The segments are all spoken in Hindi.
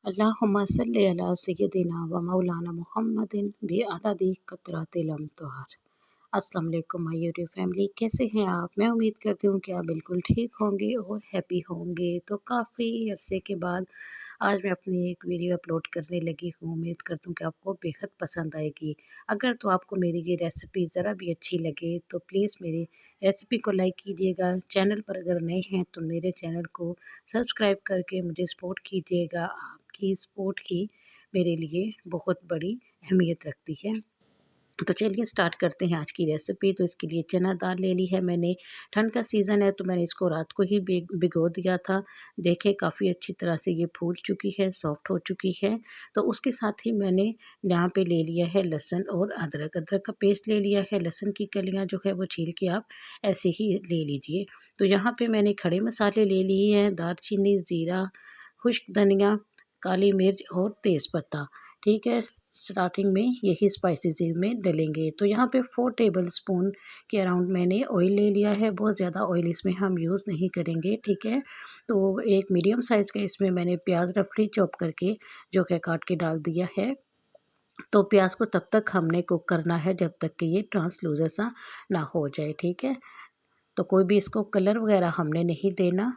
अल्लाहुम्मा सल्लि अला सय्यदिना व मौलाना मुहम्मदिन बिअददि क़तरातिल अमतार। अस्सलाम वालेकुम माय यूट्यूब फैमिली, कैसे हैं आप? मैं उम्मीद करती हूँ कि आप बिल्कुल ठीक होंगे और हैप्पी होंगे। तो काफ़ी अरसे के बाद आज मैं अपनी एक वीडियो अपलोड करने लगी हूँ। उम्मीद करती हूँ कि आपको बेहद पसंद आएगी। अगर तो आपको मेरी ये रेसिपी ज़रा भी अच्छी लगे तो प्लीज़ मेरी रेसिपी को लाइक कीजिएगा। चैनल पर अगर नए हैं तो मेरे चैनल को सब्सक्राइब करके मुझे सपोर्ट कीजिएगा। आपकी सपोर्ट ही मेरे लिए बहुत बड़ी अहमियत रखती है। तो चलिए स्टार्ट करते हैं आज की रेसिपी। तो इसके लिए चना दाल ले ली है मैंने। ठंड का सीज़न है तो मैंने इसको रात को ही भिगो दिया था। देखें काफ़ी अच्छी तरह से ये फूल चुकी है, सॉफ्ट हो चुकी है। तो उसके साथ ही मैंने यहाँ पे ले लिया है लहसुन और अदरक। अदरक का पेस्ट ले लिया है। लहसुन की कलियाँ जो है वो छील के आप ऐसे ही ले लीजिए। तो यहाँ पे मैंने खड़े मसाले ले लिए हैं, दालचीनी, ज़ीरा, खुश्क धनिया, काली मिर्च और तेज़पत्ता। ठीक है, स्टार्टिंग में यही स्पाइसेस में डलेंगे। तो यहाँ पे 4 टेबल स्पून के अराउंड मैंने ऑयल ले लिया है। बहुत ज़्यादा ऑयल इसमें हम यूज़ नहीं करेंगे, ठीक है। तो एक मीडियम साइज़ का इसमें मैंने प्याज रफली चॉप करके जो है काट के डाल दिया है। तो प्याज को तब तक हमने कुक करना है जब तक कि ये ट्रांसलूज़र सा ना हो जाए, ठीक है। तो कोई भी इसको कलर वगैरह हमने नहीं देना।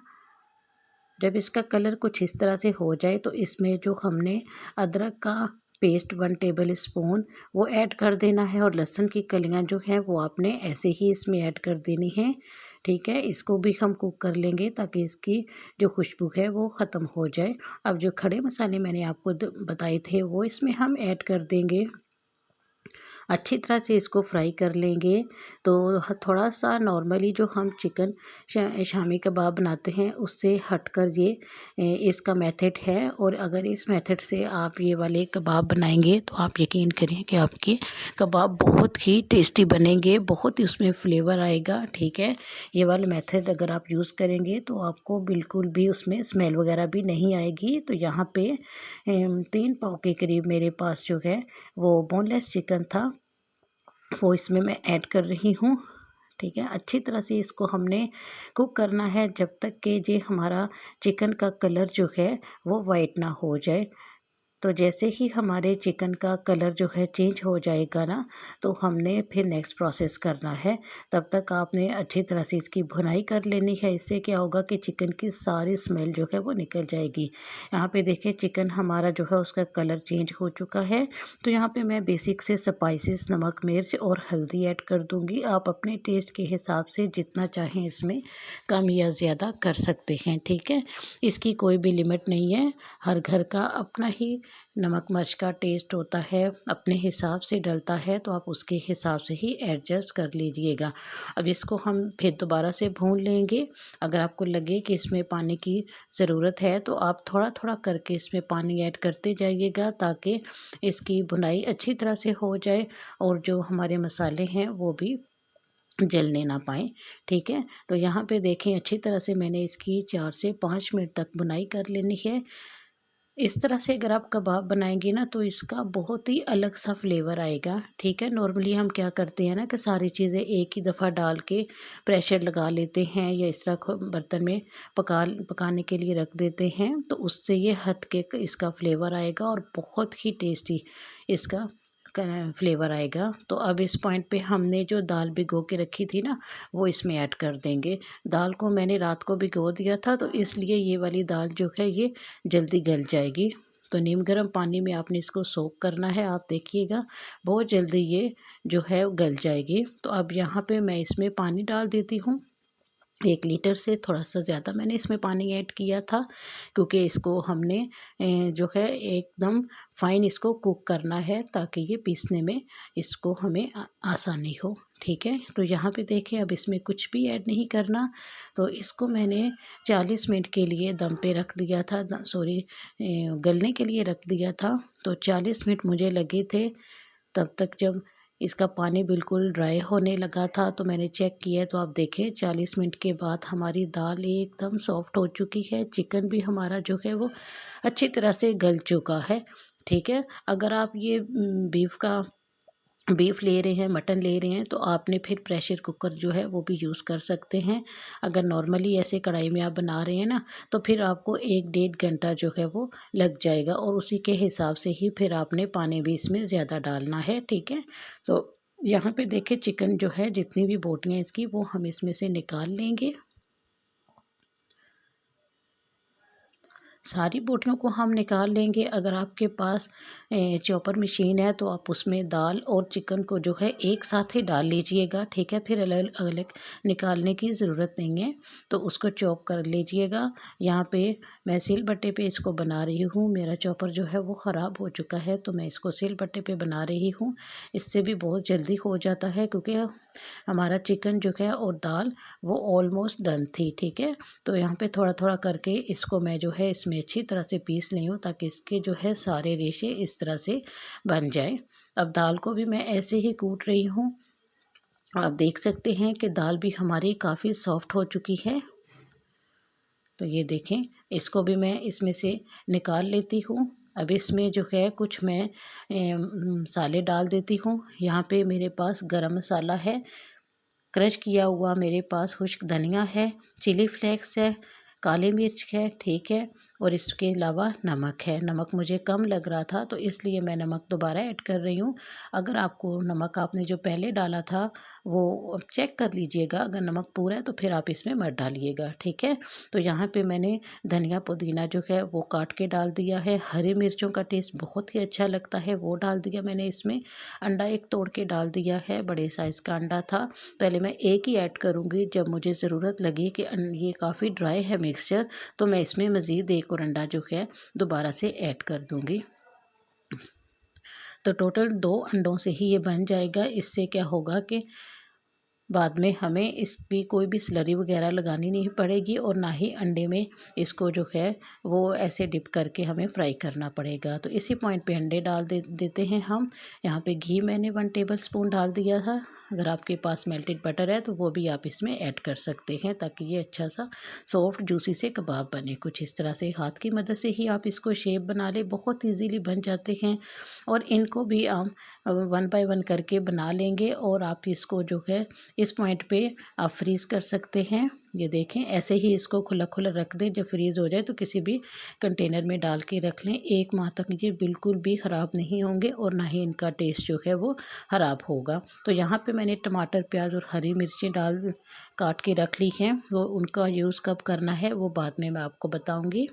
जब इसका कलर कुछ इस तरह से हो जाए तो इसमें जो हमने अदरक का पेस्ट 1 टेबल स्पून वो ऐड कर देना है और लहसुन की कलियां जो है वो आपने ऐसे ही इसमें ऐड कर देनी है, ठीक है। इसको भी हम कुक कर लेंगे ताकि इसकी जो खुशबू है वो ख़त्म हो जाए। अब जो खड़े मसाले मैंने आपको बताए थे वो इसमें हम ऐड कर देंगे। अच्छी तरह से इसको फ्राई कर लेंगे। तो थोड़ा सा नॉर्मली जो हम चिकन शामी कबाब बनाते हैं उससे हटकर ये इसका मेथड है। और अगर इस मेथड से आप ये वाले कबाब बनाएंगे तो आप यकीन करें कि आपके कबाब बहुत ही टेस्टी बनेंगे, बहुत ही उसमें फ्लेवर आएगा, ठीक है। ये वाला मेथड अगर आप यूज़ करेंगे तो आपको बिल्कुल भी उसमें स्मेल वगैरह भी नहीं आएगी। तो यहाँ पे 3 पाव के करीब मेरे पास जो है वो बोनलेस चिकन था, वो इसमें मैं ऐड कर रही हूँ, ठीक है। अच्छी तरह से इसको हमने कुक करना है जब तक कि ये हमारा चिकन का कलर जो है वो वाइट ना हो जाए। तो जैसे ही हमारे चिकन का कलर जो है चेंज हो जाएगा ना, तो हमने फिर नेक्स्ट प्रोसेस करना है। तब तक आपने अच्छी तरह से इसकी भुनाई कर लेनी है। इससे क्या होगा कि चिकन की सारी स्मेल जो है वो निकल जाएगी। यहाँ पे देखिए चिकन हमारा जो है उसका कलर चेंज हो चुका है। तो यहाँ पे मैं बेसिक से स्पाइसेस नमक, मिर्च और हल्दी ऐड कर दूँगी। आप अपने टेस्ट के हिसाब से जितना चाहें इसमें कम या ज़्यादा कर सकते हैं, ठीक है। इसकी कोई भी लिमिट नहीं है। हर घर का अपना ही नमक मिर्च का टेस्ट होता है, अपने हिसाब से डलता है, तो आप उसके हिसाब से ही एडजस्ट कर लीजिएगा। अब इसको हम फिर दोबारा से भून लेंगे। अगर आपको लगे कि इसमें पानी की ज़रूरत है तो आप थोड़ा थोड़ा करके इसमें पानी ऐड करते जाइएगा ताकि इसकी भुनाई अच्छी तरह से हो जाए और जो हमारे मसाले हैं वो भी जलने ना पाएँ, ठीक है। तो यहाँ पे देखें अच्छी तरह से मैंने इसकी 4 से 5 मिनट तक भुनाई कर लेनी है। इस तरह से अगर आप कबाब बनाएंगे ना तो इसका बहुत ही अलग सा फ्लेवर आएगा, ठीक है। नॉर्मली हम क्या करते हैं ना कि सारी चीज़ें एक ही दफ़ा डाल के प्रेशर लगा लेते हैं या इस तरह बर्तन में पकाने के लिए रख देते हैं, तो उससे ये हट के इसका फ्लेवर आएगा और बहुत ही टेस्टी इसका फ्लेवर आएगा। तो अब इस पॉइंट पे हमने जो दाल भिगो के रखी थी ना वो इसमें ऐड कर देंगे। दाल को मैंने रात को भिगो दिया था तो इसलिए ये वाली दाल जो है ये जल्दी गल जाएगी। तो नीम गर्म पानी में आपने इसको सोक करना है। आप देखिएगा बहुत जल्दी ये जो है गल जाएगी। तो अब यहाँ पे मैं इसमें पानी डाल देती हूँ। 1 लीटर से थोड़ा-सा ज़्यादा मैंने इसमें पानी ऐड किया था क्योंकि इसको हमने जो है एकदम फ़ाइन इसको कुक करना है ताकि ये पीसने में इसको हमें आसानी हो, ठीक है। तो यहाँ पे देखिए अब इसमें कुछ भी ऐड नहीं करना। तो इसको मैंने 40 मिनट के लिए दम पे रख दिया था, गलने के लिए रख दिया था। तो 40 मिनट मुझे लगे थे। तब तक जब इसका पानी बिल्कुल ड्राई होने लगा था तो मैंने चेक किया तो आप देखें 40 मिनट के बाद हमारी दाल एकदम सॉफ्ट हो चुकी है। चिकन भी हमारा जो है वो अच्छी तरह से गल चुका है, ठीक है। अगर आप ये बीफ का बीफ ले रहे हैं, मटन ले रहे हैं, तो आपने फिर प्रेशर कुकर जो है वो भी यूज़ कर सकते हैं। अगर नॉर्मली ऐसे कढ़ाई में आप बना रहे हैं ना, तो फिर आपको 1 डेढ़ घंटा जो है वो लग जाएगा, और उसी के हिसाब से ही फिर आपने पानी भी इसमें ज़्यादा डालना है, ठीक है। तो यहाँ पे देखिए चिकन जो है, जितनी भी बोटियाँ इसकी वो हम इसमें से निकाल लेंगे। सारी बोटियों को हम निकाल लेंगे। अगर आपके पास चॉपर मशीन है तो आप उसमें दाल और चिकन को जो है एक साथ ही डाल लीजिएगा, ठीक है। फिर अलग अलग निकालने की ज़रूरत नहीं है, तो उसको चॉप कर लीजिएगा। यहाँ पे मैं सिलबट्टे पे इसको बना रही हूँ। मेरा चॉपर जो है वो ख़राब हो चुका है, तो मैं इसको सिलबट्टे पे बना रही हूँ। इससे भी बहुत जल्दी हो जाता है, क्योंकि हमारा चिकन जो है और दाल वो ऑलमोस्ट डन थी, ठीक है। तो यहाँ पे थोड़ा थोड़ा करके इसको मैं जो है इसमें अच्छी तरह से पीस ली हूँ, ताकि इसके जो है सारे रेशे इस तरह से बन जाए। अब दाल को भी मैं ऐसे ही कूट रही हूँ। आप देख सकते हैं कि दाल भी हमारी काफ़ी सॉफ्ट हो चुकी है। तो ये देखें, इसको भी मैं इसमें से निकाल लेती हूँ। अब इसमें जो है कुछ मैं मसाले डाल देती हूँ। यहाँ पे मेरे पास गरम मसाला है, क्रश किया हुआ मेरे पास खुश्क धनिया है, चिली फ्लेक्स है, काली मिर्च है, ठीक है। और इसके अलावा नमक है। नमक मुझे कम लग रहा था, तो इसलिए मैं नमक दोबारा ऐड कर रही हूँ। अगर आपको नमक आपने जो पहले डाला था वो चेक कर लीजिएगा, अगर नमक पूरा है तो फिर आप इसमें मत डालिएगा, ठीक है। तो यहाँ पे मैंने धनिया पुदीना जो है वो काट के डाल दिया है। हरी मिर्चों का टेस्ट बहुत ही अच्छा लगता है, वो डाल दिया मैंने इसमें। अंडा एक तोड़ के डाल दिया है, बड़े साइज़ का अंडा था। पहले मैं एक ही ऐड करूँगी, जब मुझे ज़रूरत लगी कि ये काफ़ी ड्राई है मिक्सचर, तो मैं इसमें मज़ीद एक और अंडा जो है दोबारा से ऐड कर दूँगी। तो टोटल 2 अंडों से ही ये बन जाएगा। इससे क्या होगा कि बाद में हमें इसकी कोई भी स्लरी वगैरह लगानी नहीं पड़ेगी, और ना ही अंडे में इसको जो है वो ऐसे डिप करके हमें फ्राई करना पड़ेगा। तो इसी पॉइंट पे अंडे डाल देते हैं हम। यहाँ पे घी मैंने 1 टेबल स्पून डाल दिया था। अगर आपके पास मेल्टेड बटर है तो वो भी आप इसमें ऐड कर सकते हैं, ताकि ये अच्छा सा सॉफ्ट जूसी से कबाब बने। कुछ इस तरह से हाथ की मदद से ही आप इसको शेप बना लें, बहुत ईजीली बन जाते हैं। और इनको भी हम 1 बाय 1 करके बना लेंगे, और आप इसको जो है इस पॉइंट पे आप फ्रीज़ कर सकते हैं। ये देखें, ऐसे ही इसको खुला खुला रख दें। जब फ्रीज़ हो जाए तो किसी भी कंटेनर में डाल के रख लें। 1 माह तक ये बिल्कुल भी ख़राब नहीं होंगे, और ना ही इनका टेस्ट जो है वो ख़राब होगा। तो यहाँ पे मैंने टमाटर, प्याज और हरी मिर्चें काट के रख ली हैं। वो उनका यूज़ कब करना है वो बाद में मैं आपको बताऊँगी।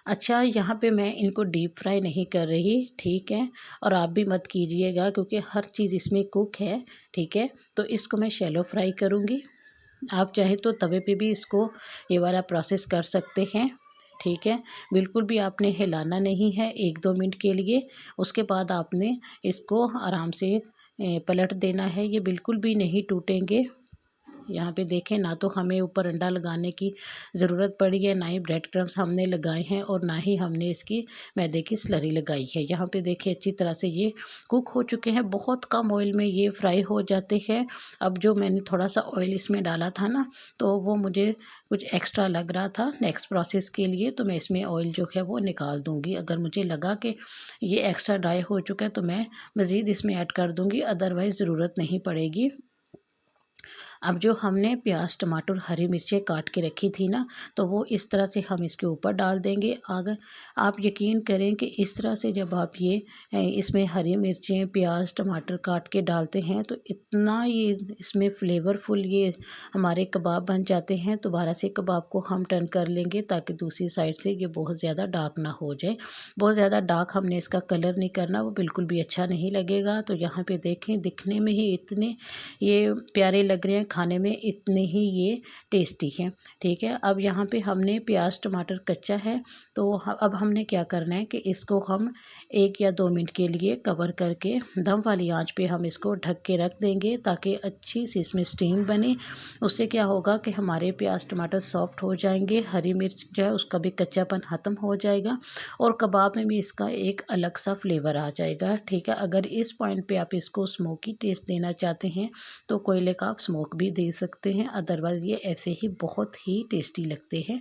अच्छा, यहाँ पे मैं इनको डीप फ्राई नहीं कर रही, ठीक है। और आप भी मत कीजिएगा, क्योंकि हर चीज़ इसमें कुक है, ठीक है। तो इसको मैं शैलो फ्राई करूँगी। आप चाहे तो तवे पे भी इसको ये वाला प्रोसेस कर सकते हैं, ठीक है। बिल्कुल भी आपने हिलाना नहीं है 1-2 मिनट के लिए। उसके बाद आपने इसको आराम से पलट देना है। ये बिल्कुल भी नहीं टूटेंगे। यहाँ पे देखें, ना तो हमें ऊपर अंडा लगाने की ज़रूरत पड़ी है, ना ही ब्रेड क्रम्स हमने लगाए हैं, और ना ही हमने इसकी मैदे की स्लरी लगाई है। यहाँ पे देखिए अच्छी तरह से ये कुक हो चुके हैं। बहुत कम ऑयल में ये फ्राई हो जाते हैं। अब जो मैंने थोड़ा सा ऑयल इसमें डाला था ना, तो वो मुझे कुछ एक्स्ट्रा लग रहा था नेक्स्ट प्रोसेस के लिए, तो मैं इसमें ऑयल जो है वो निकाल दूँगी। अगर मुझे लगा कि ये एक्स्ट्रा ड्राई हो चुका है तो मैं मज़ीद इसमें ऐड कर दूँगी, अदरवाइज़ ज़रूरत नहीं पड़ेगी। अब जो हमने प्याज, टमाटर, हरी मिर्चें काट के रखी थी ना, तो वो इस तरह से हम इसके ऊपर डाल देंगे। अगर आप यकीन करें कि इस तरह से जब आप ये इसमें हरी मिर्चें, प्याज, टमाटर काट के डालते हैं, तो इतना ये इसमें फ्लेवरफुल ये हमारे कबाब बन जाते हैं। दोबारा से कबाब को हम टर्न कर लेंगे, ताकि दूसरी साइड से ये बहुत ज़्यादा डार्क ना हो जाए। बहुत ज़्यादा डार्क हमने इसका कलर नहीं करना, वो बिल्कुल भी अच्छा नहीं लगेगा। तो यहाँ पे देखें, दिखने में ही इतने ये प्यारे लग रहे हैं, खाने में इतने ही ये टेस्टी हैं, ठीक है। अब यहाँ पे हमने प्याज, टमाटर कच्चा है, तो अब हमने क्या करना है कि इसको हम 1 या 2 मिनट के लिए कवर करके दम वाली आंच पे हम इसको ढक के रख देंगे, ताकि अच्छी सी इसमें स्टीम बने। उससे क्या होगा कि हमारे प्याज, टमाटर सॉफ्ट हो जाएंगे, हरी मिर्च जो है उसका भी कच्चापन ख़त्म हो जाएगा, और कबाब में भी इसका एक अलग सा फ्लेवर आ जाएगा, ठीक है। अगर इस पॉइंट पे आप इसको स्मोकी टेस्ट देना चाहते हैं तो कोयले का आप स्मोक भी दे सकते हैं, अदरवाइज़ ये ऐसे ही बहुत ही टेस्टी लगते हैं।